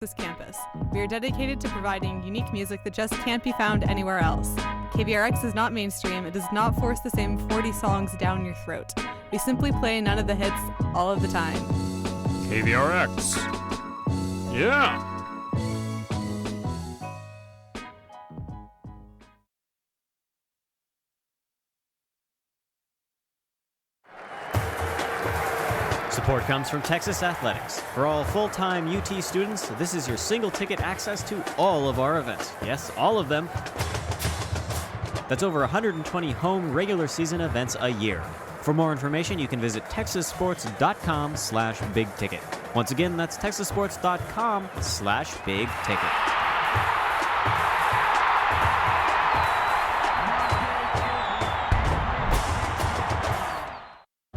Texas campus. We are dedicated to providing unique music that just can't be found anywhere else. KVRX is not mainstream. It does not force the same 40 songs down your throat. We simply play none of the hits all of the time. KVRX. Yeah. Support comes from Texas Athletics. For all full-time UT students, this is your single-ticket access to all of our events. Yes, all of them. That's over 120 home regular season events a year. For more information, you can visit texassports.com/big-ticket. Once again, that's texassports.com/big-ticket.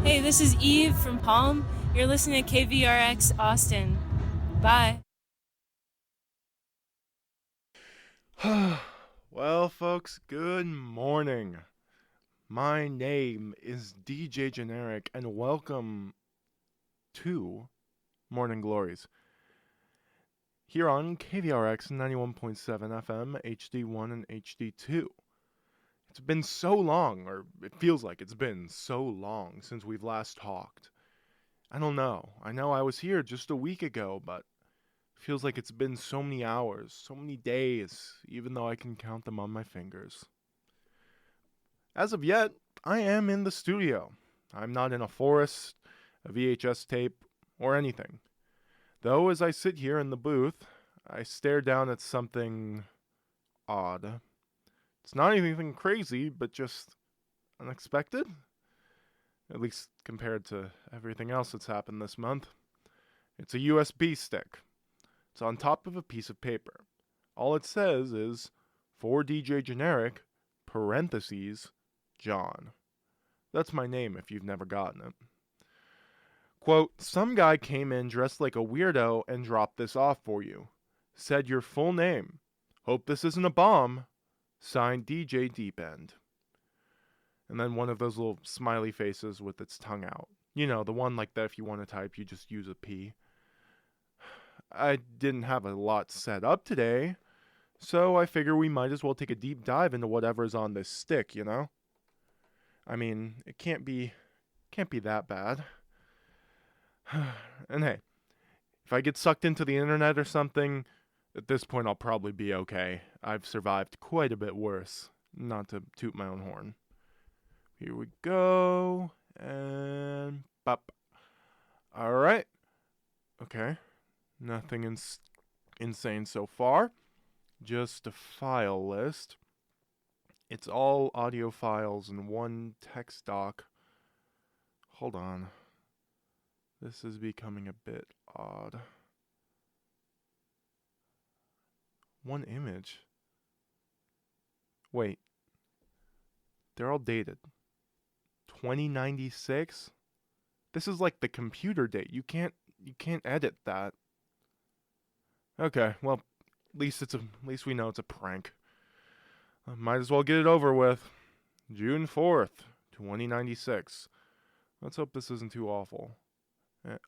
Hey, this is Eve from Palm. You're listening to KVRX Austin. Bye. Well, folks, good morning. My name is DJ Generic, and welcome to Morning Glories. Here on KVRX 91.7 FM, HD1 and HD2. It's been so long, or it feels like it's been so long since we've last talked. I don't know. I know I was here just a week ago, but it feels like it's been so many hours, so many days, even though I can count them on my fingers. As of yet, I am in the studio. I'm not in a forest, a VHS tape, or anything. Though as I sit here in the booth, I stare down at something odd. It's not anything crazy, but just unexpected. At least compared to everything else that's happened this month. It's a USB stick. It's on top of a piece of paper. All it says is, for DJ Generic, parentheses, John. That's my name if you've never gotten it. Quote, some guy came in dressed like a weirdo and dropped this off for you. Said your full name. Hope this isn't a bomb. Signed DJ Deep End. And then one of those little smiley faces with its tongue out. You know, the one like that if you want to type, you just use a P. I didn't have a lot set up today, so I figure we might as well take a deep dive into whatever's on this stick, you know? I mean, it can't be that bad. And hey, if I get sucked into the internet or something, at this point I'll probably be okay. I've survived quite a bit worse, not to toot my own horn. Here we go, and bop. Alright. Okay. Nothing insane so far. Just a file list. It's all audio files in one text doc. Hold on. This is becoming a bit odd. One image. Wait. They're all dated. 2096? This is like the computer date. You can't edit that. Okay, well, at least we know it's a prank. Might as well get it over with. June 4th, 2096. Let's hope this isn't too awful.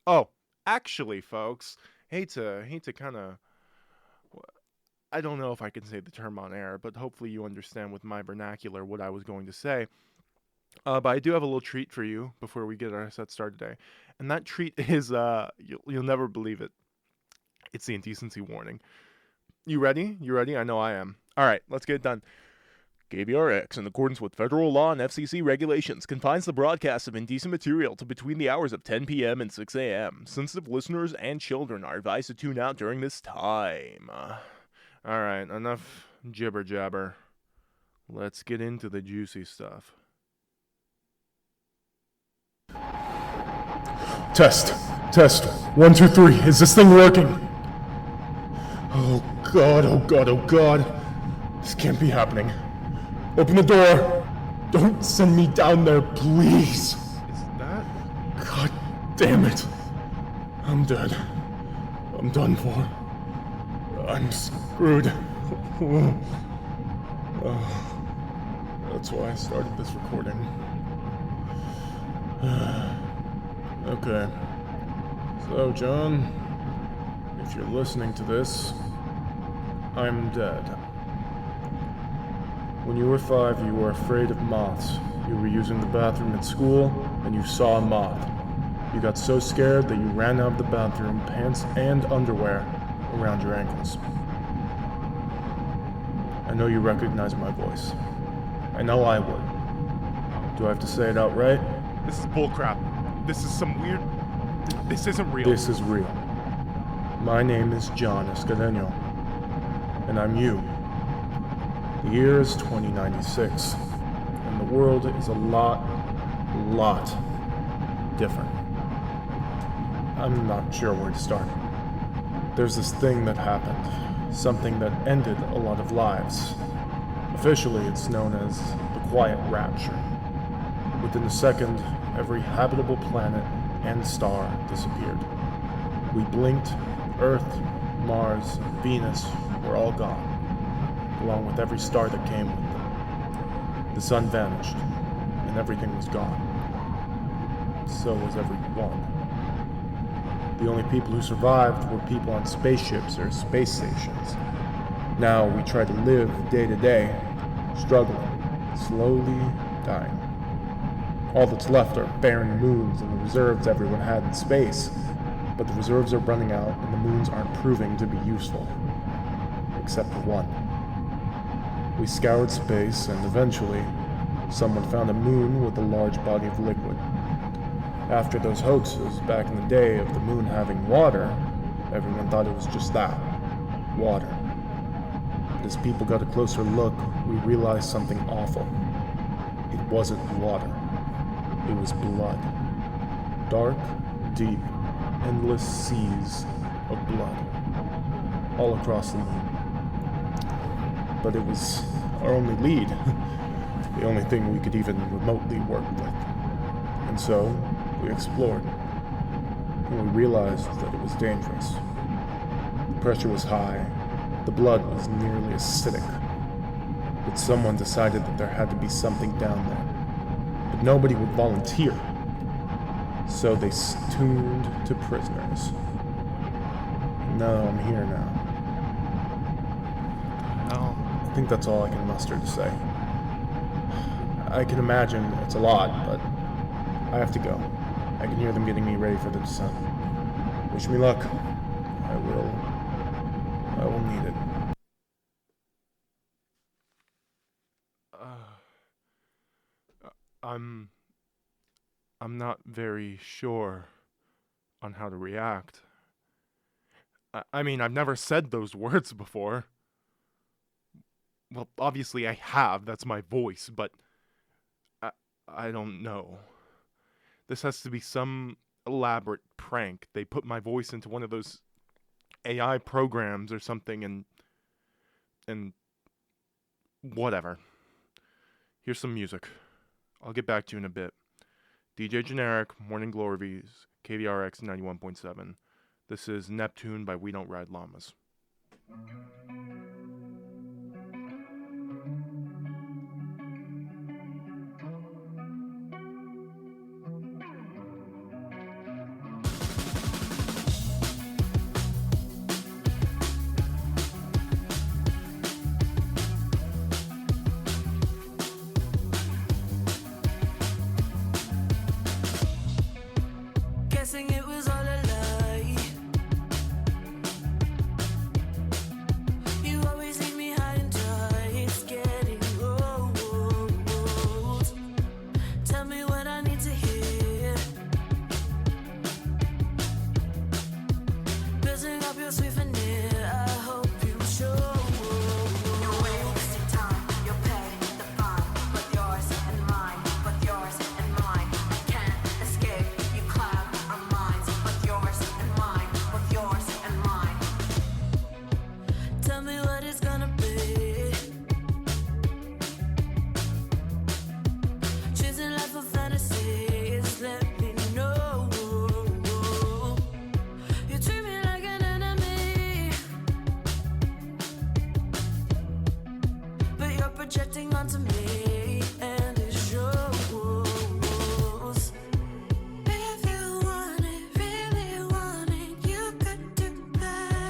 Oh, actually, folks, hate to kind of, I don't know if I can say the term on air, but hopefully you understand with my vernacular what I was going to say. But I do have a little treat for you before we get our set started today. And that treat is, you'll never believe it. It's the indecency warning. You ready? You ready? I know I am. All right, let's get it done. KVRX, in accordance with federal law and FCC regulations, confines the broadcast of indecent material to between the hours of 10 p.m. and 6 a.m. Sensitive listeners and children are advised to tune out during this time. All right, enough jibber-jabber. Let's get into the juicy stuff. Test. 1, 2, 3. Is this thing working? Oh God. This can't be happening. Open the door. Don't send me down there, please. Is that? God damn it. I'm dead. I'm done for. I'm screwed. That's why I started this recording. Okay. So, John, If you're listening to this, I'm dead. When you were 5, you were afraid of moths. You were using the bathroom at school, and you saw a moth. You got so scared that you ran out of the bathroom, pants and underwear around your ankles. I know you recognize my voice. I know I would. Do I have to say it outright? This is bullcrap. This is some weird... This isn't real. This is real. My name is John Escadeño, and I'm you. The year is 2096, and the world is a lot different. I'm not sure where to start. There's this thing that happened, something that ended a lot of lives. Officially, it's known as the Quiet Rapture. Within a second, every habitable planet and star disappeared. We blinked, Earth, Mars, Venus were all gone, along with every star that came with them. The sun vanished, and everything was gone. So was everyone. The only people who survived were people on spaceships or space stations. Now we try to live day to day, struggling, slowly dying. All that's left are barren moons and the reserves everyone had in space. But the reserves are running out and the moons aren't proving to be useful. Except for one. We scoured space and eventually, someone found a moon with a large body of liquid. After those hoaxes back in the day of the moon having water, everyone thought it was just that, water. But as people got a closer look, we realized something awful. It wasn't water. It was blood. Dark, deep, endless seas of blood. All across the moon. But it was our only lead. The only thing we could even remotely work with. And so, we explored. And we realized that it was dangerous. The pressure was high. The blood was nearly acidic. But someone decided that there had to be something down there. But nobody would volunteer. So they tuned to prisoners. Now I'm here now. No. I think that's all I can muster to say. I can imagine it's a lot, but I have to go. I can hear them getting me ready for the descent. Wish me luck. I will need it. I'm not very sure on how to react. I mean, I've never said those words before. Well, obviously I have, that's my voice, but I don't know. This has to be some elaborate prank. They put my voice into one of those AI programs or something and whatever. Here's some music. I'll get back to you in a bit. DJ Generic, Morning Glories, KVRX 91.7. This is Neptune by We Don't Ride Llamas. Guessing it was all a lie. You always leave me high and dry. It's getting old. Tell me what I need to hear. Building up your sweet veneer. I hope you show. You're wasting time. You'll pay the fine, but yours and mine, but yours and mine. I can't escape. You cloud our minds, but yours and mine, but yours and mine. Tell me what it's gonna be. Choosing life of fantasies, let me know. You treat me like an enemy, but you're projecting onto me, and it shows. If you want it, really want it, you could do that.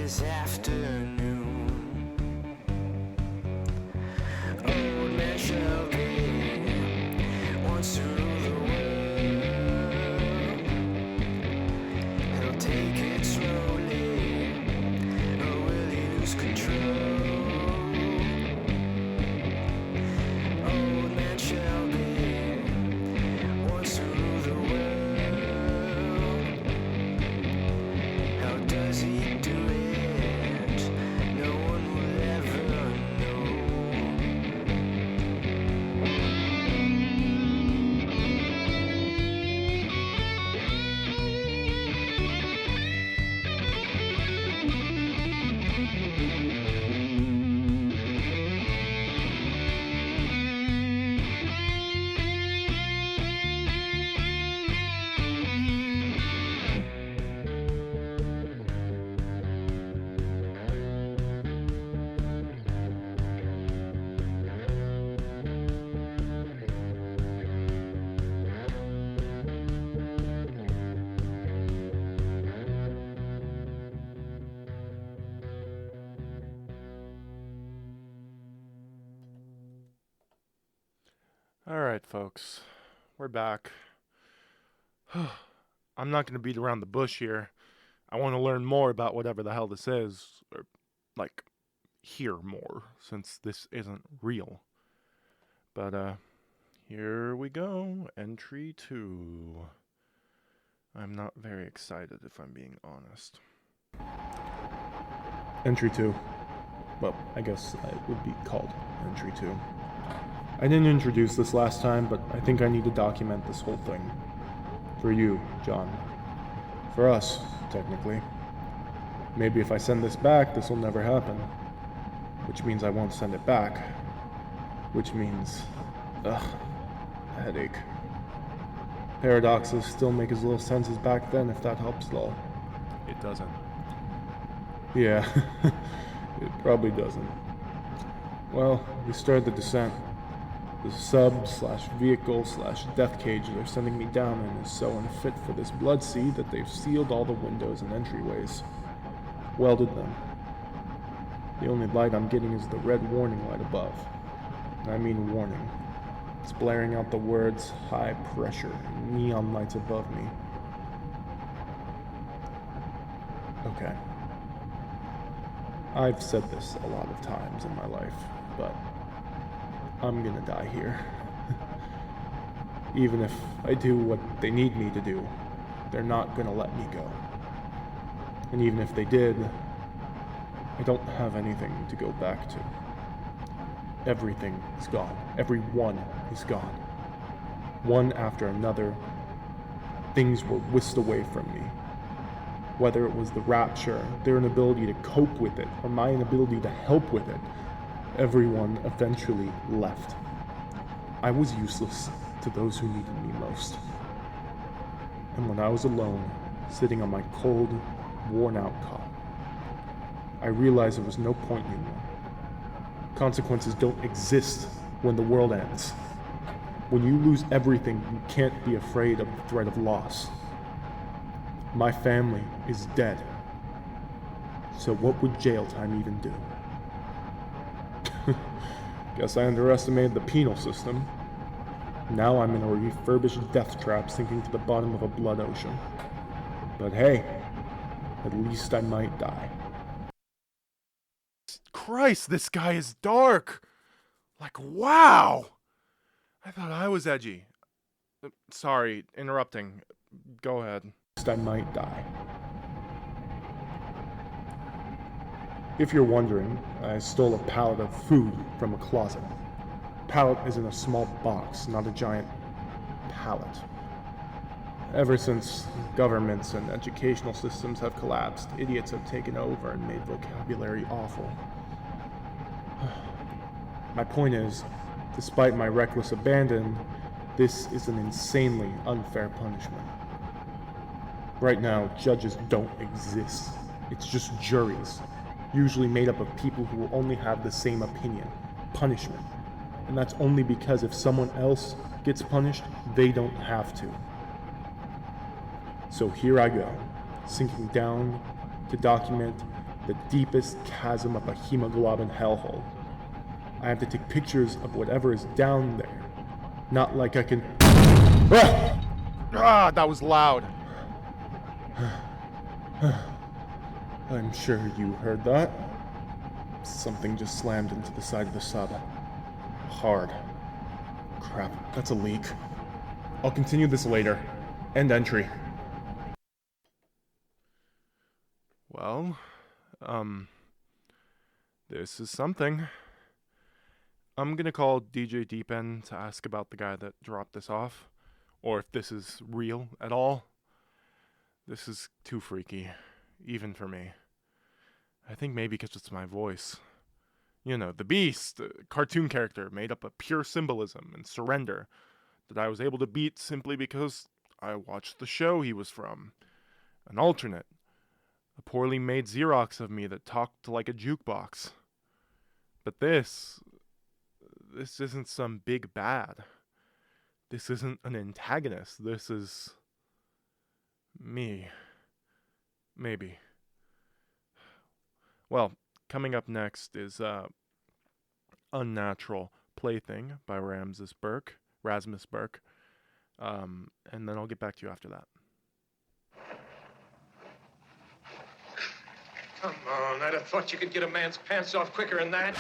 this afternoon. Old man Shelby wants to rule the world. He'll take it slowly, or will he lose control? Old man Shelby wants to rule the world. How does he do it? No one will ever know. All right, folks, we're back. I'm not going to beat around the bush here. I want to learn more about whatever the hell this is, or, like, hear more, since this isn't real. But, here we go. Entry 2. I'm not very excited, if I'm being honest. Entry 2. Well, I guess it would be called Entry 2. I didn't introduce this last time, but I think I need to document this whole thing. For you, John. For us, technically. Maybe if I send this back, this will never happen. Which means I won't send it back. Which means... a headache. Paradoxes still make as little sense as back then, if that helps at all. It doesn't. Yeah, it probably doesn't. Well, we started the descent. The sub/vehicle/death cage they're sending me down in is so unfit for this blood sea that they've sealed all the windows and entryways. Welded them. The only light I'm getting is the red warning light above. I mean warning. It's blaring out the words high pressure in neon lights above me. Okay. I've said this a lot of times in my life, but I'm gonna die here. Even if I do what they need me to do, they're not gonna let me go. And even if they did, I don't have anything to go back to. Everything is gone. Everyone is gone. One after another, things were whisked away from me. Whether it was the rapture, their inability to cope with it, or my inability to help with it, everyone eventually left. I was useless to those who needed me most. And when I was alone, sitting on my cold, worn-out cot, I realized there was no point anymore. Consequences don't exist when the world ends. When you lose everything, you can't be afraid of the threat of loss. My family is dead. So what would jail time even do? Guess I underestimated the penal system. Now I'm in a refurbished death trap sinking to the bottom of a blood ocean. But hey, at least I might die. Christ, this guy is dark! Like, wow! I thought I was edgy. Sorry, interrupting. Go ahead. At least I might die. If you're wondering, I stole a pallet of food from a closet. Pallet is in a small box, not a giant pallet. Ever since governments and educational systems have collapsed, idiots have taken over and made vocabulary awful. My point is, despite my reckless abandon, this is an insanely unfair punishment. Right now, judges don't exist. It's just juries, usually made up of people who will only have the same opinion, punishment. And that's only because if someone else gets punished, they don't have to. So here I go, sinking down to document the deepest chasm of a hemoglobin hellhole. I have to take pictures of whatever is down there. Not like I can... Ah, that was loud. I'm sure you heard that. Something just slammed into the side of the sub. Hard. Crap, that's a leak. I'll continue this later. End entry. Well, this is something. I'm gonna call DJ Deepen to ask about the guy that dropped this off, or if this is real at all. This is too freaky, even for me. I think maybe because it's my voice. You know, the Beast, a cartoon character made up of pure symbolism and surrender that I was able to beat simply because I watched the show he was from. An alternate. A poorly made Xerox of me that talked like a jukebox. But this isn't some big bad. This isn't an antagonist. This is... me. Maybe. Well, coming up next is Unnatural Plaything by Rasmus Burke. And then I'll get back to you after that. Come on, I'd have thought you could get a man's pants off quicker than that.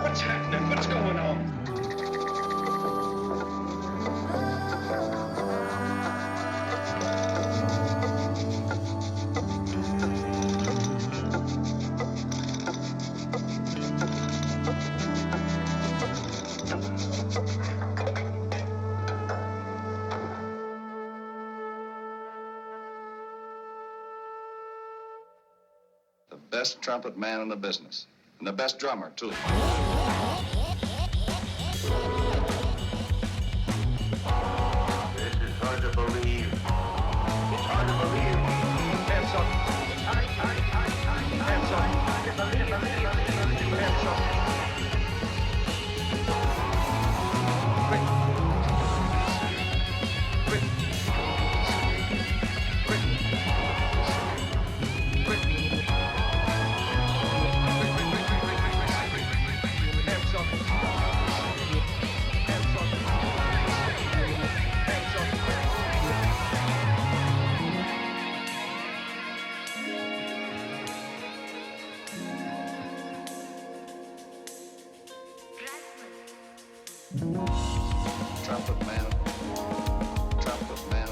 What's happening? What's going on? The best trumpet man in the business. And the best drummer, too. This is hard to believe. It's hard to believe. Hands up. Hands up. Hands up. Quick. Quick. Quick. Quick. Hands up. Hands up. Hands up. Trumpet man. Trumpet man.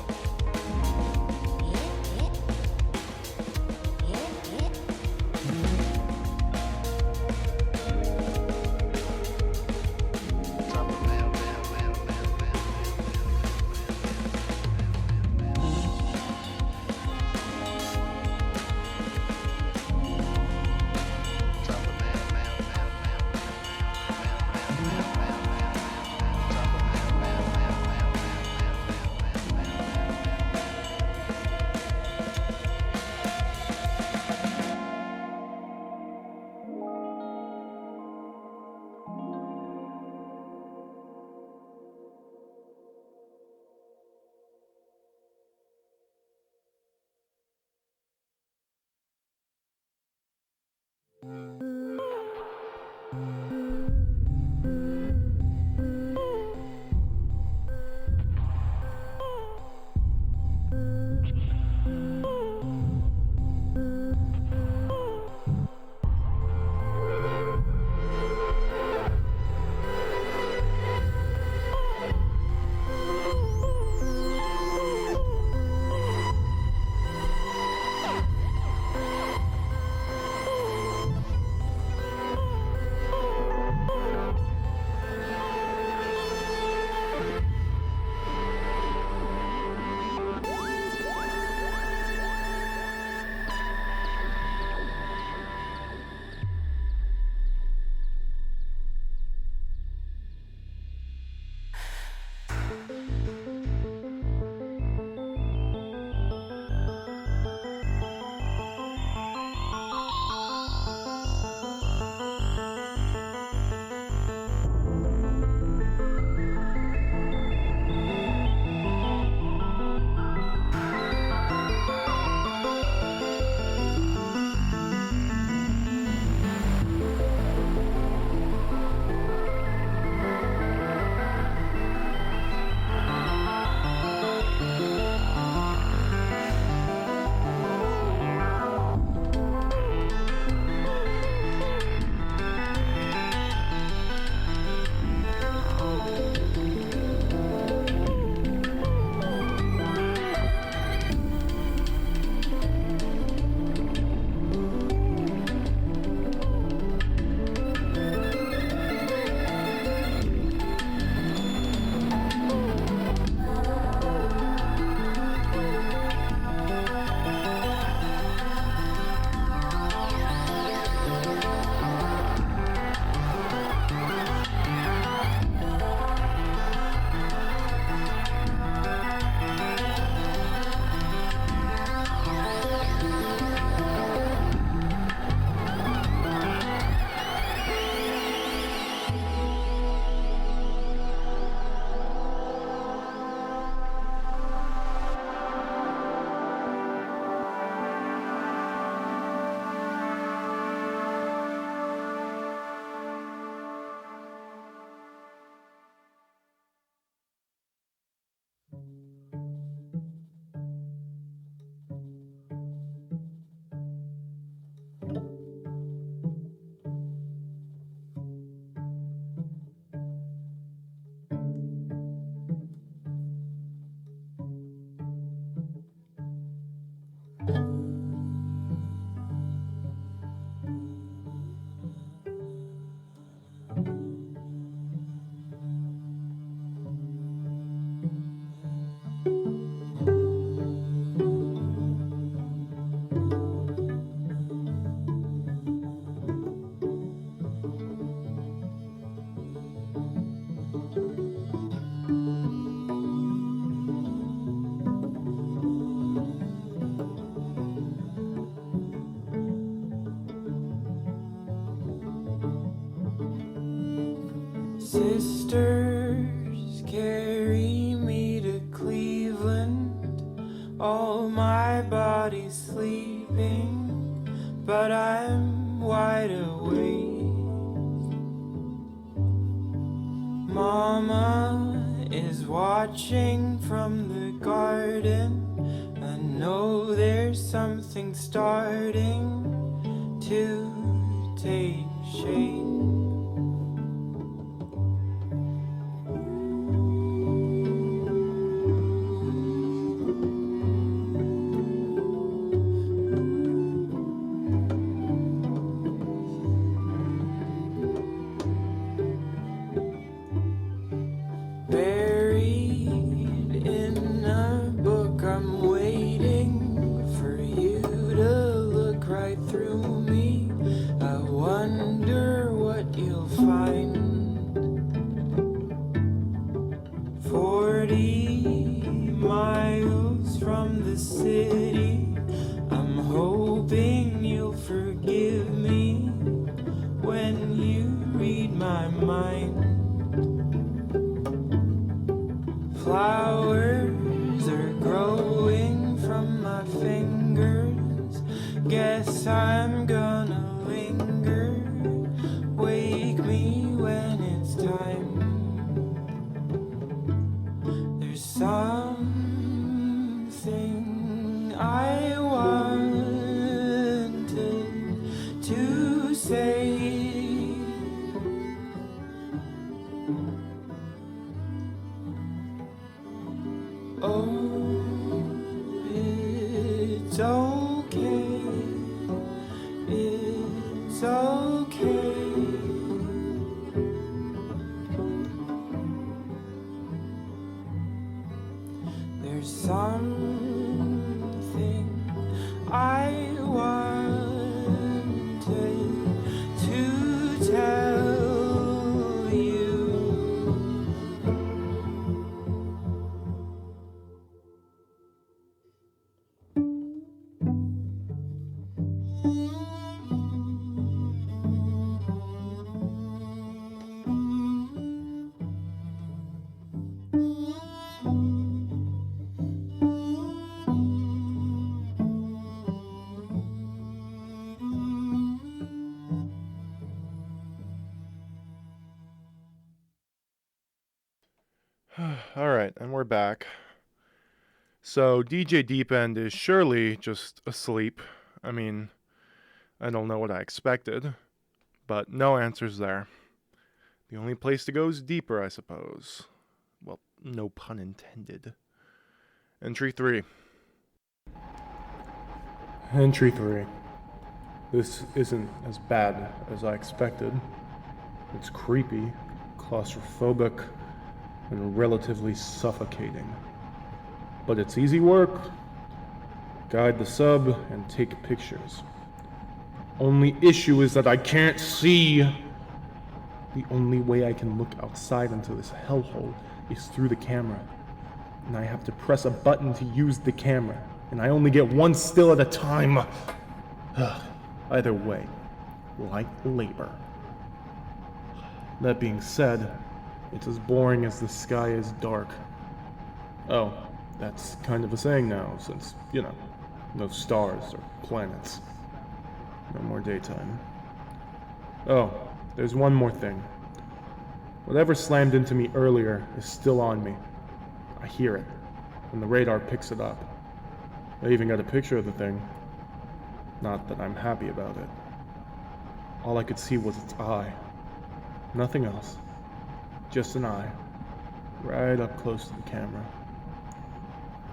Sisters carry me to Cleveland. All my body's sleeping, but I'm wide awake. Mama is watching from the garden. I know there's something starting to take shape. Buried in a book, I'm waiting for you to look right through me. I wonder what you'll find. 40 miles from the city, I'm hoping you'll forgive me when you read my mind. Flowers are growing from my fingers. Guess I'm gonna linger. Wake me when it's time. There's something I wanted to say. Oh, it's okay. It's okay. There's something I wanted to tell you. Alright, and we're back. So, DJ Deep End is surely just asleep. I mean, I don't know what I expected, but no answers there. The only place to go is deeper, I suppose. Well, no pun intended. Entry 3. Entry 3. This isn't as bad as I expected. It's creepy, claustrophobic, and relatively suffocating. But it's easy work. Guide the sub and take pictures. Only issue is that I can't see. The only way I can look outside into this hellhole is through the camera. And I have to press a button to use the camera. And I only get one still at a time. Either way, like labor. That being said, it's as boring as the sky is dark. Oh, that's kind of a saying now, since, no stars or planets. No more daytime. Oh, there's one more thing. Whatever slammed into me earlier is still on me. I hear it, and the radar picks it up. I even got a picture of the thing. Not that I'm happy about it. All I could see was its eye. Nothing else. Just an eye. Right up close to the camera.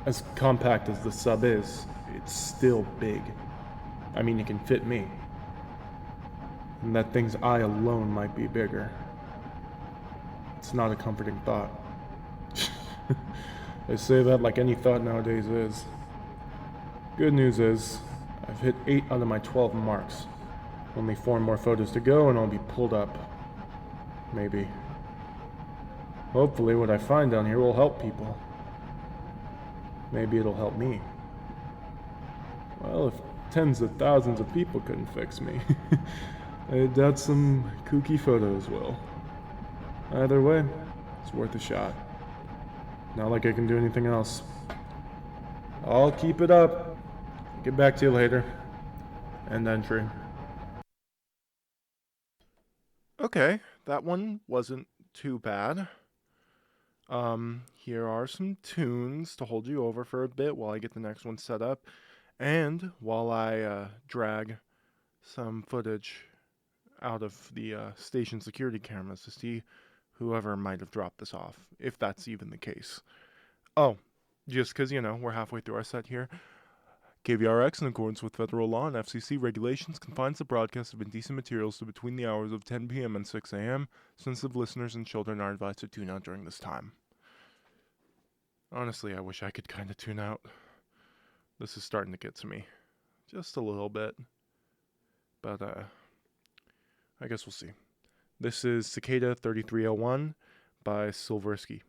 As compact as the sub is, it's still big. I mean, it can fit me. And that thing's eye alone might be bigger. It's not a comforting thought. I say that like any thought nowadays is. Good news is, I've hit 8 out of my 12 marks. Only 4 more photos to go and I'll be pulled up. Maybe. Hopefully what I find down here will help people. Maybe it'll help me. Well, if tens of thousands of people couldn't fix me, I doubt some kooky photos will. Either way, it's worth a shot. Not like I can do anything else. I'll keep it up. Get back to you later. End entry. Okay, that one wasn't too bad. Here are some tunes to hold you over for a bit while I get the next one set up, and while I drag some footage out of the station security cameras to see whoever might have dropped this off, if that's even the case. Oh, just because, we're halfway through our set here. KVRX, in accordance with federal law and FCC regulations, confines the broadcast of indecent materials to between the hours of 10 p.m. and 6 a.m. Sensitive listeners and children are advised to tune out during this time. Honestly, I wish I could kind of tune out. This is starting to get to me. Just a little bit. But, I guess we'll see. This is Cicada 3301 by Silversky.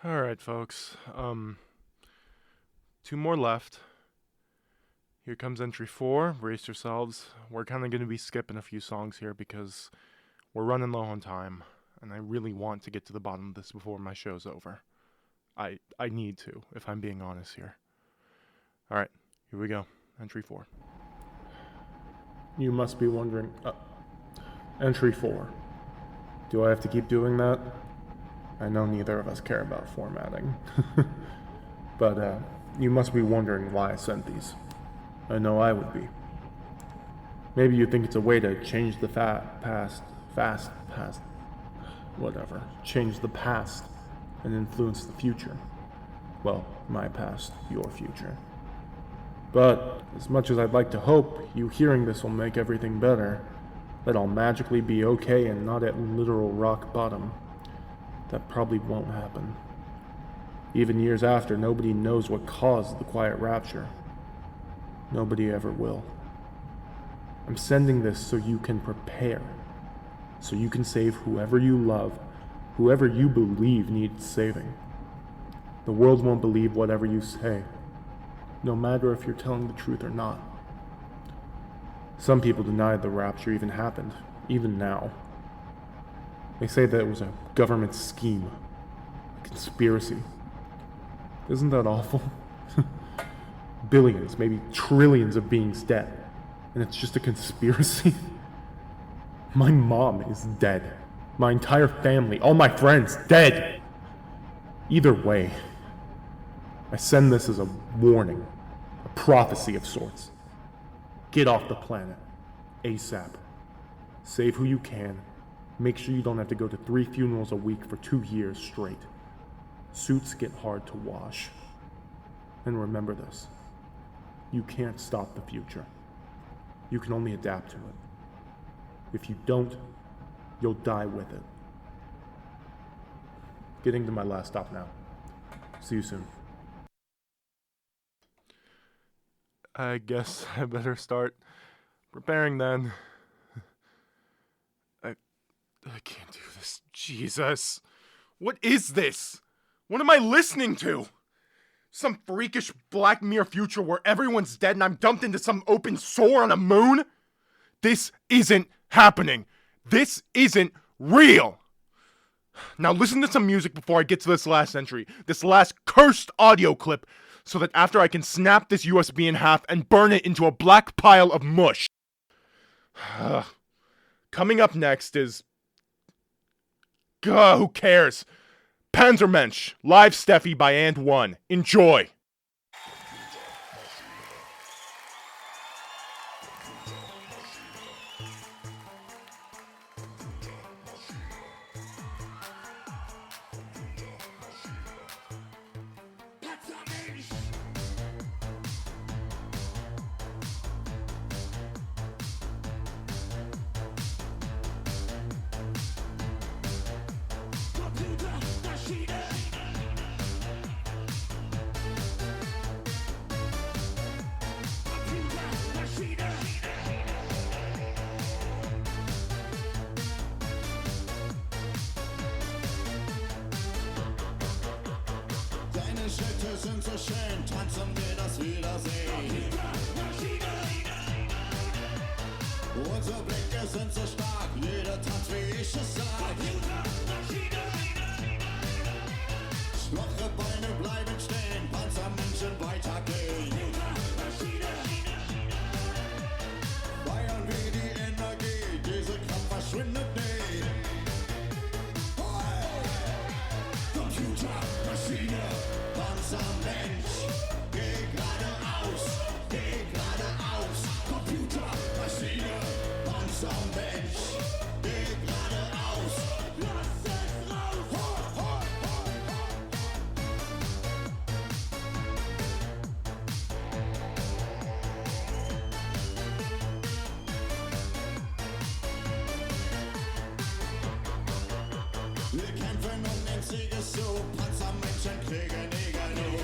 Alright, folks. 2 more left. Here comes entry 4. Brace yourselves. We're kind of going to be skipping a few songs here because we're running low on time, and I really want to get to the bottom of this before my show's over. I need to, if I'm being honest here. Alright, here we go. Entry 4. You must be wondering, entry 4. Do I have to keep doing that? I know neither of us care about formatting. But, you must be wondering why I sent these. I know I would be. Maybe you think it's a way to change the change the past and influence the future. Well, my past, your future. But, as much as I'd like to hope you hearing this will make everything better, that I'll magically be okay and not at literal rock bottom, that probably won't happen. Even years after, nobody knows what caused the quiet rapture. Nobody ever will. I'm sending this so you can prepare. So you can save whoever you love, whoever you believe needs saving. The world won't believe whatever you say, no matter if you're telling the truth or not. Some people deny the rapture even happened, even now. They say that it was a government scheme, a conspiracy. Isn't that awful? Billions, maybe trillions of beings dead, and it's just a conspiracy? My mom is dead. My entire family, all my friends, dead. Either way, I send this as a warning, a prophecy of sorts. Get off the planet, ASAP. Save who you can. Make sure you don't have to go to 3 funerals a week for 2 years straight. Suits get hard to wash. And remember this. You can't stop the future. You can only adapt to it. If you don't, you'll die with it. Getting to my last stop now. See you soon. I guess I better start preparing then. I can't do this. Jesus. What is this? What am I listening to? Some freakish Black Mirror future where everyone's dead and I'm dumped into some open sore on a moon? This isn't happening. This isn't real. Now listen to some music before I get to this last entry, this last cursed audio clip, so that after I can snap this USB in half and burn it into a black pile of mush. Coming up next is... who cares? Panzermensch, live Steffi by And One. Enjoy! Deine Schritte sind so schön, tanzen wir das Wiedersehen. Unsere Blicke sind so stark, jeder tanzt wie ich es sag. Schwache Beine bleiben stehen, Panzermenschen weitergehen. Feiern wir die Energie, diese Kraft verschwindet nicht. Computermaschine, Panzermensch, geh geradeaus, Computermaschine, Panzermensch, geh geradeaus, lass es raus, ho, ho, ho, ho. Wir kämpfen den Siegeszug, Panzermenschen kriegen nie genug.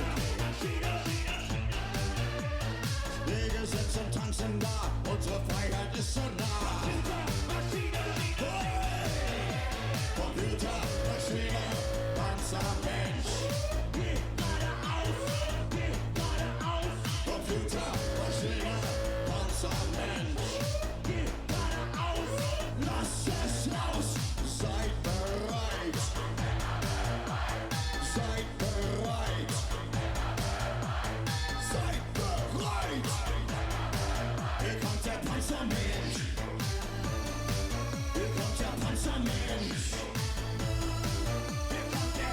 Wege sind zum Tanzen da, unsere Freiheit ist so nah. Hey! Computermaschine, Panzermensch, Panzermensch. Hier kommt der Panzermensch. Hier kommt der.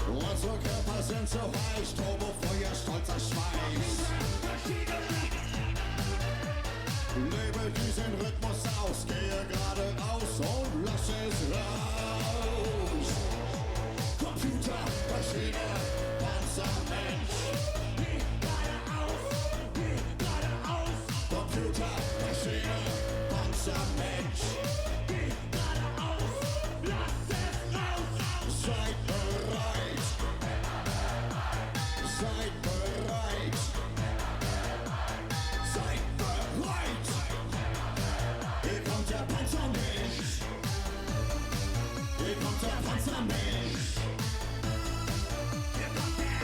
Unsere Körper sind so weich, Turbofeuer, stolzer Schweiß. Lebe diesen Rhythmus aus, gehe geradeaus und lass es raus. Computer, Maschine, Panzermensch. Geh geradeaus, geh geradeaus. Computer, Maschine, Panzermensch. Geh geradeaus, lass es raus. Seid bereit. Seid bereit. Seid bereit. Hier kommt der Panzermensch. Hier kommt der Panzermensch. Hier kommt der.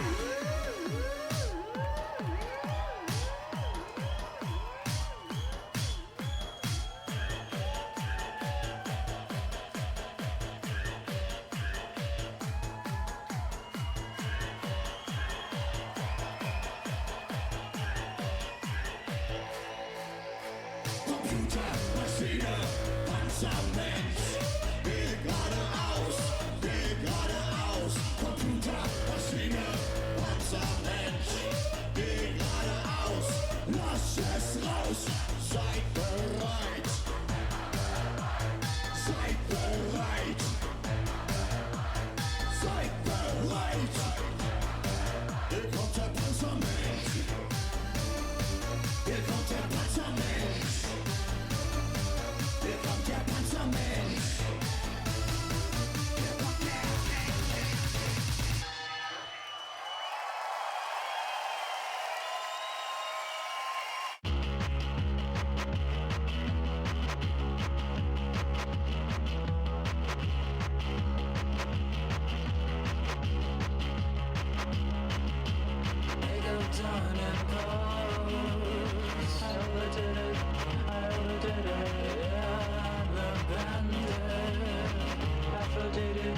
Computer, Maschine, Panzermensch. Geh geradeaus, geh geradeaus. Computer, Maschine, Panzermensch. Geh geradeaus, lass es raus. Seid bereit. Seid bereit. Seid bereit. Hier kommt der Panzermensch. Hier kommt der Panzermensch. Hier kommt der Panzermensch. Hier kommt der. Make up done and close. I overdid it, yeah, the bandit. Aphrodite,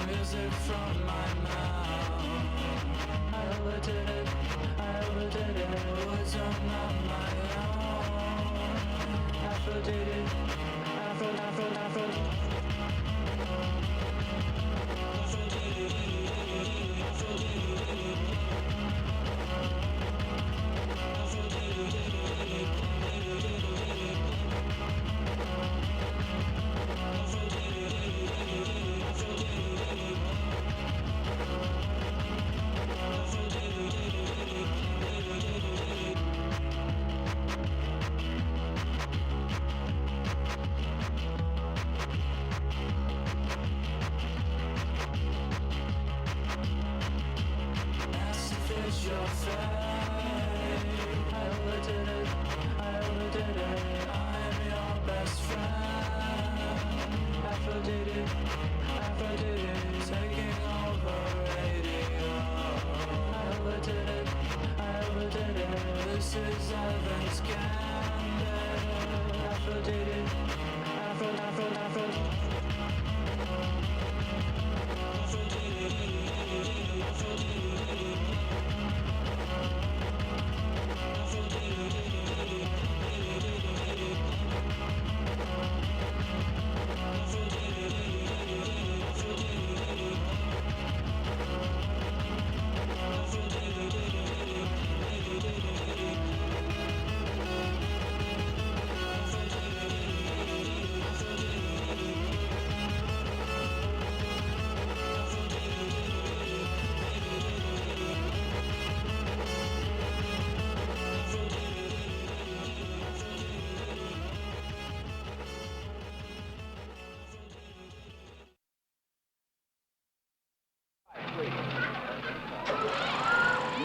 music from my mouth. I overdid it, words are not my own. Aphrodite, your fate. I overdid it, I'm your best friend. Aphrodite, taking over radio. I overdid it, this is Evan's Gambit. Aphrodite,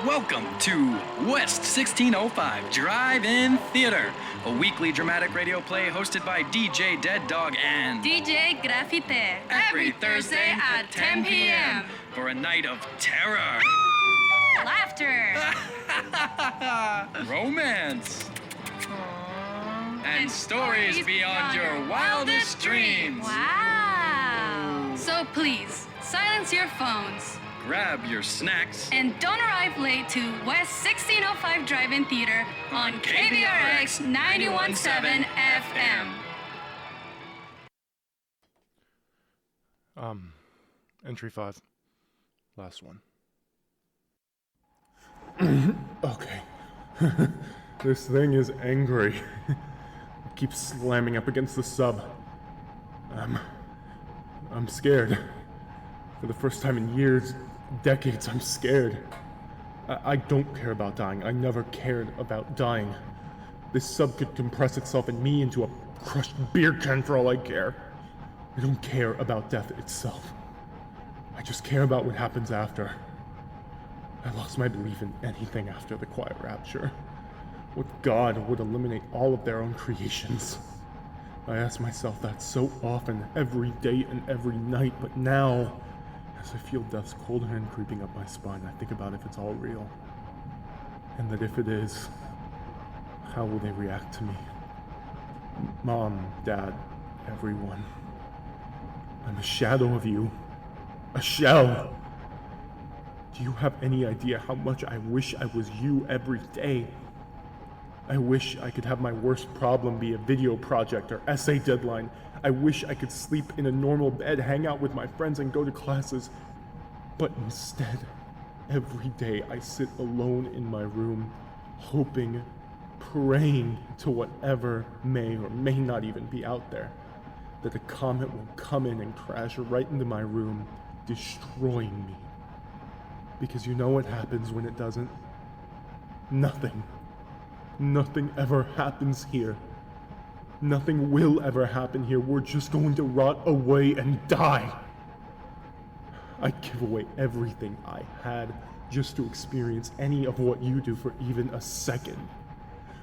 Welcome to West 1605 Drive-In Theater, a weekly dramatic radio play hosted by DJ Dead Dog and DJ Graffite every Thursday at 10 p.m. for a night of terror, laughter, romance, and stories beyond your wildest dreams. Wow! So please, silence your phones. Grab your snacks And don't arrive late to West 1605 Drive-In Theater on KVRX 91.7 FM. Entry 5. Last one. Okay. This thing is angry. It keeps slamming up against the sub. I'm scared. For the first time in years, decades, I'm scared. I don't care about dying. I never cared about dying. This sub could compress itself and me into a crushed beer can for all I care. I don't care about death itself. I just care about what happens after. I lost my belief in anything after the quiet rapture. What god would eliminate all of their own creations? I ask myself that so often, every day and every night, but now, as I feel death's cold hand creeping up my spine, I think about if it's all real. And that if it is, how will they react to me? Mom, Dad, everyone. I'm a shadow of you. A shell. Do you have any idea how much I wish I was you every day? I wish I could have my worst problem be a video project or essay deadline. I wish I could sleep in a normal bed, hang out with my friends, and go to classes. But instead, every day I sit alone in my room, hoping, praying to whatever may or may not even be out there, that a comet will come in and crash right into my room, destroying me. Because you know what happens when it doesn't? Nothing. Nothing ever happens here. Nothing will ever happen here. We're just going to rot away and die. I'd give away everything I had just to experience any of what you do for even a second.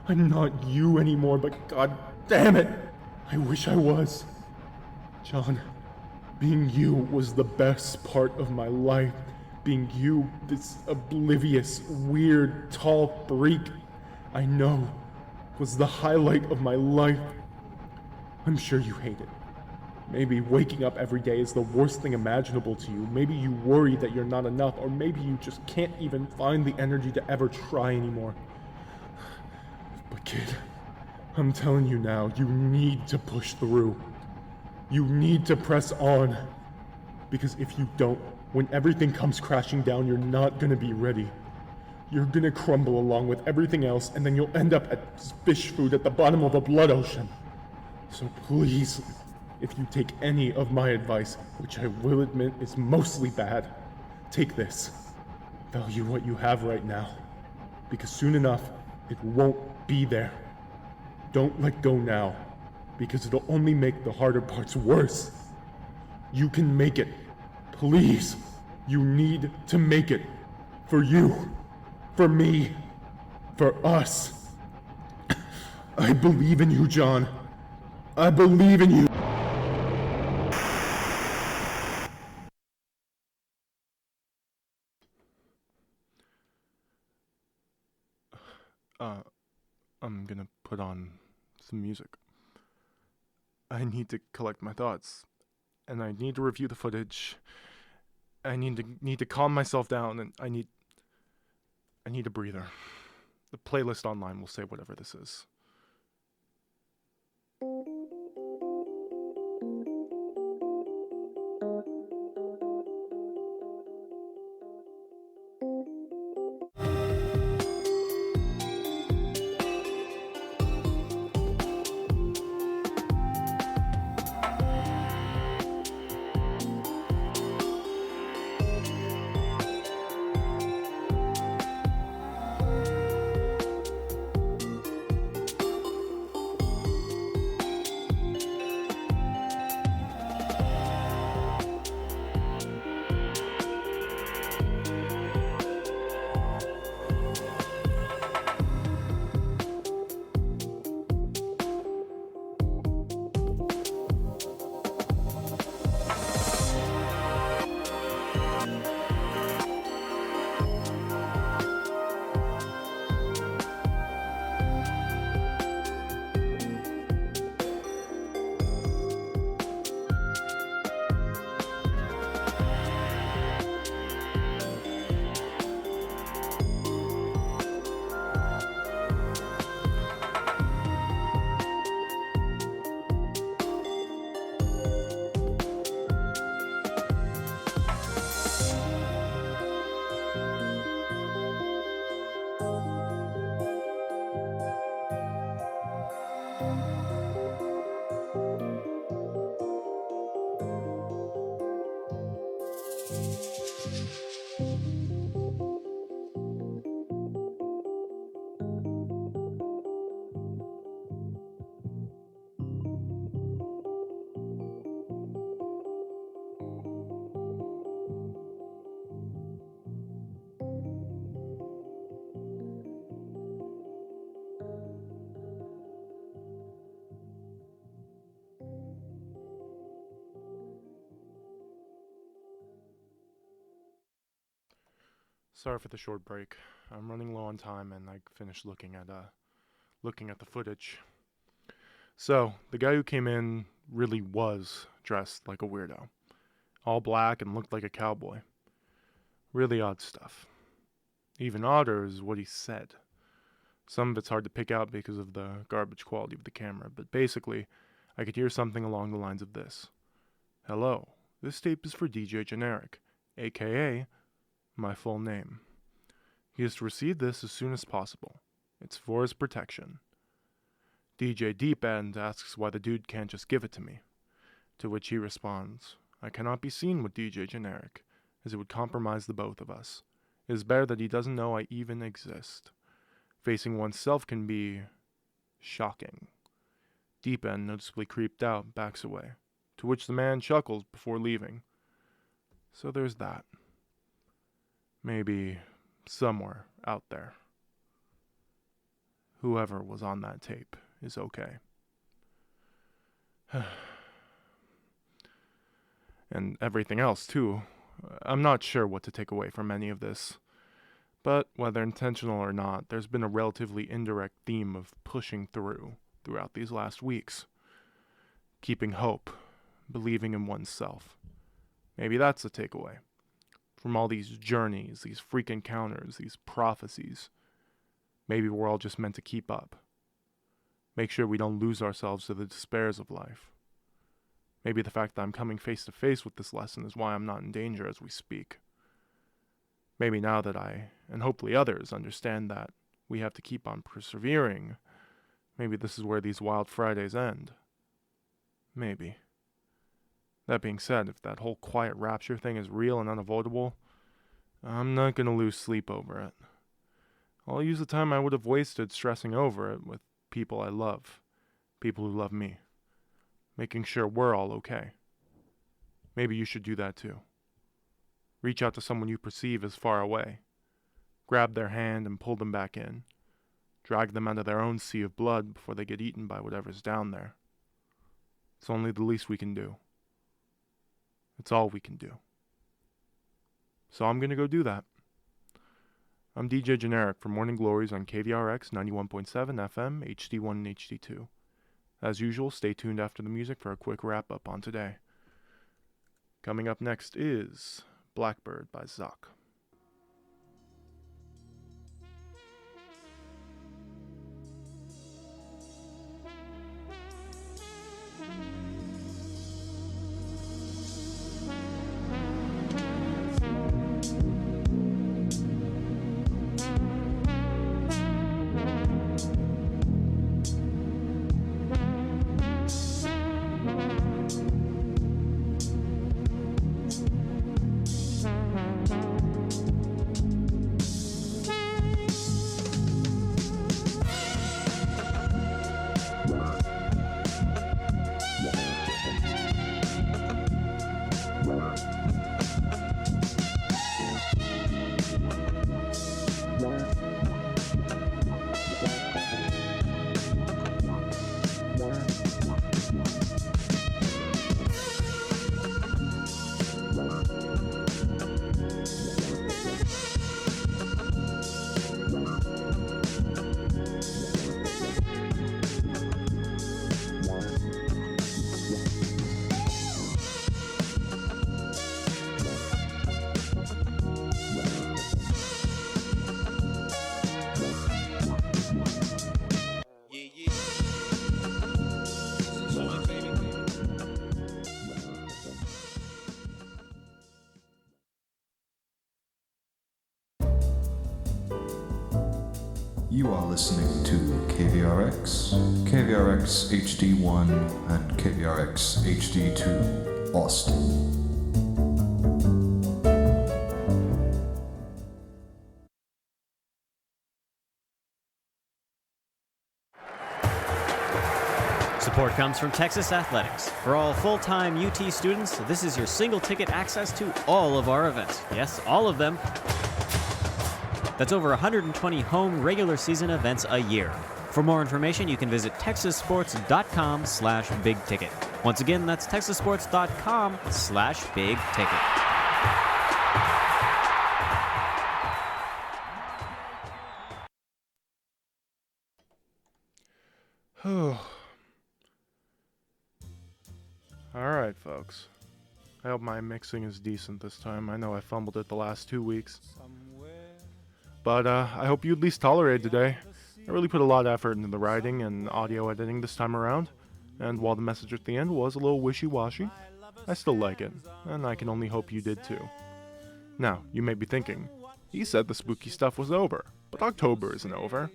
I'm not you anymore, but god damn it, I wish I was. John, being you was the best part of my life. Being you, this oblivious, weird, tall freak, I know, was the highlight of my life. I'm sure you hate it. Maybe waking up every day is the worst thing imaginable to you. Maybe you worry that you're not enough, or maybe you just can't even find the energy to ever try anymore. But kid, I'm telling you now, you need to push through. You need to press on. Because if you don't, when everything comes crashing down, you're not gonna be ready. You're gonna crumble along with everything else, and then you'll end up as fish food at the bottom of a blood ocean. So please, if you take any of my advice, which I will admit is mostly bad, take this. Value what you have right now. Because soon enough, it won't be there. Don't let go now, because it'll only make the harder parts worse. You can make it. Please, you need to make it. For you. For me. For us. I believe in you, John. I believe in you. I'm gonna put on some music. I need to collect my thoughts, and I need to review the footage. I need to calm myself down, and I need a breather. The playlist online will say whatever this is. Sorry for the short break. I'm running low on time, and I finished looking at the footage. So, the guy who came in really was dressed like a weirdo. All black and looked like a cowboy. Really odd stuff. Even odder is what he said. Some of it's hard to pick out because of the garbage quality of the camera, but basically, I could hear something along the lines of this. Hello, this tape is for DJ Generic, aka my full name. He is to receive this as soon as possible. It's for his protection. DJ Deep End asks why the dude can't just give it to me. To which he responds, I cannot be seen with DJ Generic, as it would compromise the both of us. It is better that he doesn't know I even exist. Facing oneself can be shocking. Deep End, noticeably creeped out, backs away, to which the man chuckles before leaving. So there's that. Maybe somewhere out there, whoever was on that tape is okay. And everything else, too. I'm not sure what to take away from any of this. But whether intentional or not, there's been a relatively indirect theme of pushing throughout these last weeks. Keeping hope, believing in oneself. Maybe that's the takeaway. From all these journeys, these freak encounters, these prophecies. Maybe we're all just meant to keep up. Make sure we don't lose ourselves to the despairs of life. Maybe the fact that I'm coming face to face with this lesson is why I'm not in danger as we speak. Maybe now that I, and hopefully others, understand that we have to keep on persevering, maybe this is where these wild Fridays end. Maybe. That being said, if that whole quiet rapture thing is real and unavoidable, I'm not going to lose sleep over it. I'll use the time I would have wasted stressing over it with people I love, people who love me, making sure we're all okay. Maybe you should do that too. Reach out to someone you perceive as far away. Grab their hand and pull them back in. Drag them out of their own sea of blood before they get eaten by whatever's down there. It's only the least we can do. It's all we can do. So I'm going to go do that. I'm DJ Generic for Morning Glories on KVRX 91.7 FM, HD1 and HD2. As usual, stay tuned after the music for a quick wrap-up on today. Coming up next is Blackbird by Zoc. You are listening to KVRX, KVRX HD1, and KVRX HD2, Austin. Support comes from Texas Athletics. For all full-time UT students, this is your single ticket access to all of our events. Yes, all of them. That's over 120 home regular season events a year. For more information, you can visit texassports.com/big-ticket. Once again, that's texassports.com/big-ticket. folks. I hope my mixing is decent this time. I know I fumbled it the last 2 weeks. But I hope you at least tolerate today. I really put a lot of effort into the writing and audio editing this time around, and while the message at the end was a little wishy-washy, I still like it, and I can only hope you did too. Now, you may be thinking, he said the spooky stuff was over, but October isn't over.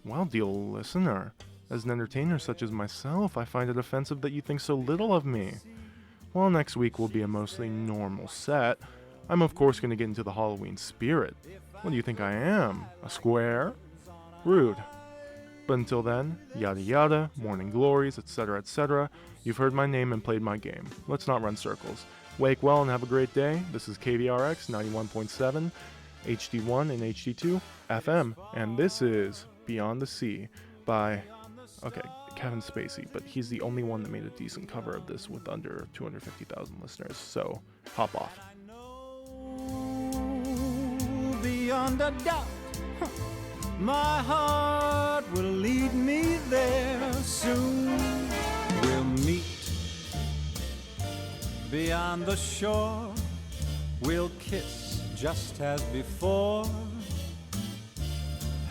Well, dear listener, as an entertainer such as myself, I find it offensive that you think so little of me. While next week will be a mostly normal set, I'm of course going to get into the Halloween spirit. What do you think I am? A square? Rude. But until then, yada yada, morning glories, etc., etc., you've heard my name and played my game. Let's not run circles. Wake well and have a great day. This is KVRX 91.7, HD1 and HD2 FM, and this is Beyond the Sea by, Kevin Spacey, but he's the only one that made a decent cover of this with under 250,000 listeners, so hop off. Beyond a doubt, my heart will lead me there. Soon we'll meet beyond the shore. We'll kiss just as before.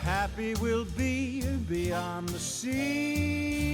Happy we'll be beyond the sea.